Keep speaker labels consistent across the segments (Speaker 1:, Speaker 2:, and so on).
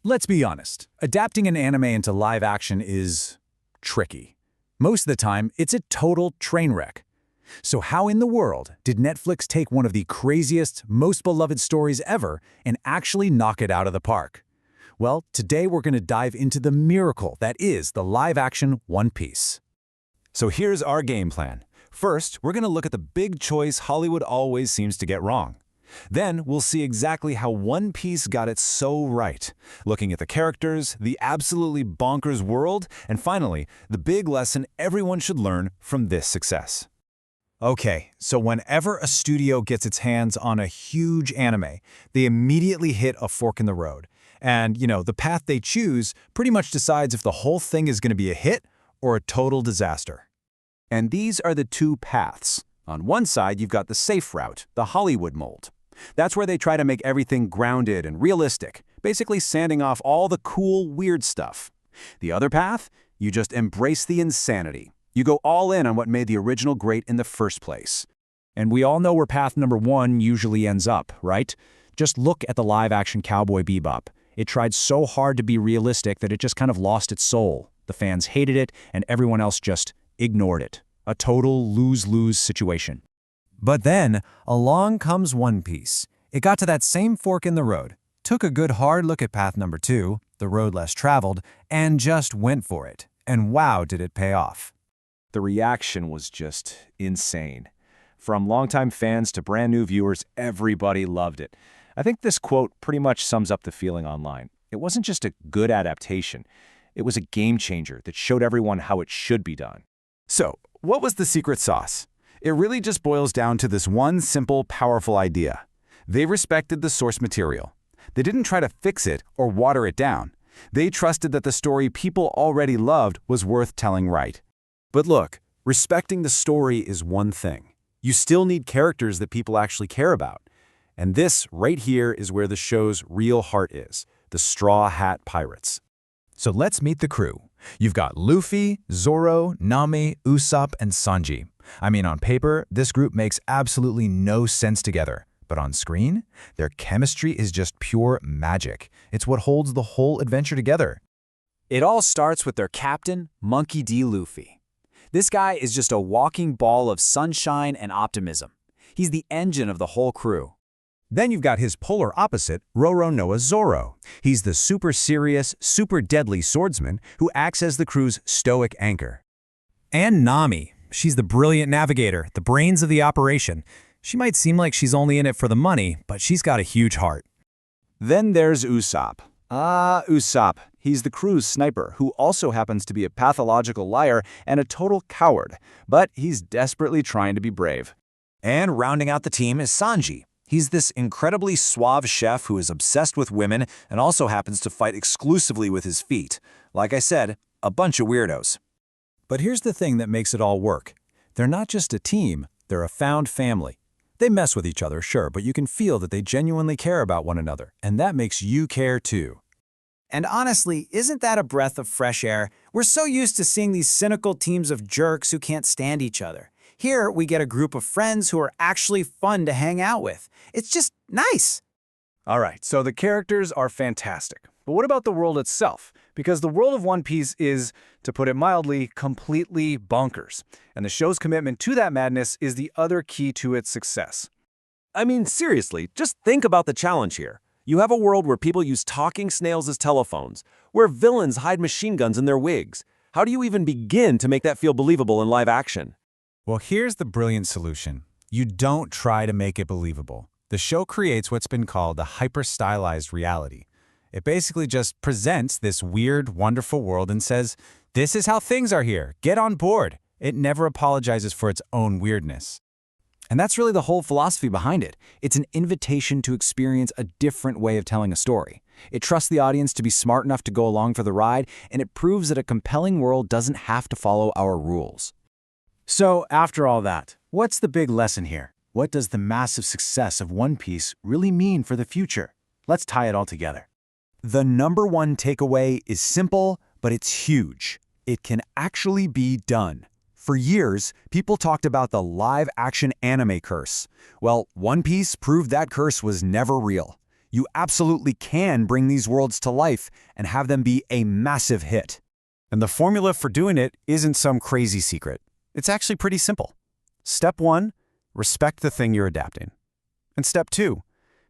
Speaker 1: Let's be honest, adapting an anime into live action is tricky. Most of the time, it's a total train wreck. So how in the world did Netflix take one of the craziest, most beloved stories ever and actually knock it out of the park? Well, today we're going to dive into the miracle that is the live-action One Piece.
Speaker 2: So here's our game plan. First, we're going to look at the big choice Hollywood always seems to get wrong. Then, we'll see exactly how One Piece got it so right, looking at the characters, the absolutely bonkers world, and finally, the big lesson everyone should learn from this success.
Speaker 1: Okay, so whenever a studio gets its hands on a huge anime, they immediately hit a fork in the road. And, the path they choose pretty much decides if the whole thing is going to be a hit or a total disaster.
Speaker 3: And these are the two paths. On one side, you've got the safe route, the Hollywood mold. That's where they try to make everything grounded and realistic, basically sanding off all the cool, weird stuff. The other path, you just embrace the insanity. You go all in on what made the original great in the first place.
Speaker 1: And we all know where path number one usually ends up, right? Just look at the live-action Cowboy Bebop. It tried so hard to be realistic that it just kind of lost its soul. The fans hated it, and everyone else just ignored it. A total lose-lose situation. But then, along comes One Piece. It got to that same fork in the road, took a good hard look at path number 2, the road less traveled, and just went for it. And wow, did it pay off.
Speaker 3: The reaction was just insane. From longtime fans to brand new viewers, everybody loved it. I think this quote pretty much sums up the feeling online. It wasn't just a good adaptation. It was a game changer that showed everyone how it should be done.
Speaker 2: So, what was the secret sauce? It really just boils down to this one simple, powerful idea. They respected the source material. They didn't try to fix it or water it down. They trusted that the story people already loved was worth telling right. But look, respecting the story is one thing. You still need characters that people actually care about. And this, right here, is where the show's real heart is, the Straw Hat Pirates.
Speaker 1: So let's meet the crew. You've got Luffy, Zoro, Nami, Usopp, and Sanji. I mean, on paper, this group makes absolutely no sense together. But on screen, their chemistry is just pure magic. It's what holds the whole adventure together.
Speaker 4: It all starts with their captain, Monkey D. Luffy. This guy is just a walking ball of sunshine and optimism. He's the engine of the whole crew.
Speaker 1: Then you've got his polar opposite, Roro Zoro. He's the super serious, super deadly swordsman who acts as the crew's stoic anchor. And Nami. She's the brilliant navigator, the brains of the operation. She might seem like she's only in it for the money, but she's got a huge heart.
Speaker 3: Then there's Usopp. Usopp. He's the crew's sniper, who also happens to be a pathological liar and a total coward, but he's desperately trying to be brave.
Speaker 5: And rounding out the team is Sanji. He's this incredibly suave chef who is obsessed with women and also happens to fight exclusively with his feet. Like I said, a bunch of weirdos.
Speaker 1: But here's the thing that makes it all work. They're not just a team, they're a found family. They mess with each other, sure, but you can feel that they genuinely care about one another, and that makes you care too.
Speaker 4: And honestly, isn't that a breath of fresh air? We're so used to seeing these cynical teams of jerks who can't stand each other. Here, we get a group of friends who are actually fun to hang out with. It's just nice.
Speaker 3: All right, so the characters are fantastic. But what about the world itself? Because the world of One Piece is, to put it mildly, completely bonkers. And the show's commitment to that madness is the other key to its success.
Speaker 6: I mean, seriously, just think about the challenge here. You have a world where people use talking snails as telephones, where villains hide machine guns in their wigs. How do you even begin to make that feel believable in live action?
Speaker 1: Well, here's the brilliant solution. You don't try to make it believable. The show creates what's been called a hyper-stylized reality. It basically just presents this weird, wonderful world and says, this is how things are here. Get on board. It never apologizes for its own weirdness.
Speaker 4: And that's really the whole philosophy behind it. It's an invitation to experience a different way of telling a story. It trusts the audience to be smart enough to go along for the ride, and it proves that a compelling world doesn't have to follow our rules.
Speaker 1: So, after all that, what's the big lesson here? What does the massive success of One Piece really mean for the future? Let's tie it all together. The number one takeaway is simple, but it's huge. It can actually be done. For years, people talked about the live-action anime curse. Well, One Piece proved that curse was never real.
Speaker 3: You absolutely can bring these worlds to life and have them be a massive hit. And the formula for doing it isn't some crazy secret. It's actually pretty simple. Step 1, respect the thing you're adapting. And step 2,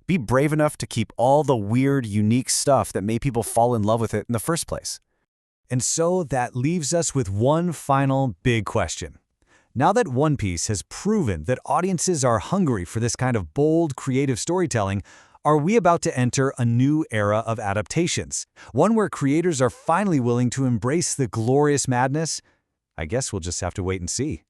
Speaker 3: be brave enough to keep all the weird, unique stuff that made people fall in love with it in the first place. And so that leaves us with one final big question. Now that One Piece has proven that audiences are hungry for this kind of bold, creative storytelling, are we about to enter a new era of adaptations? One where creators are finally willing to embrace the glorious madness? I guess we'll just have to wait and see.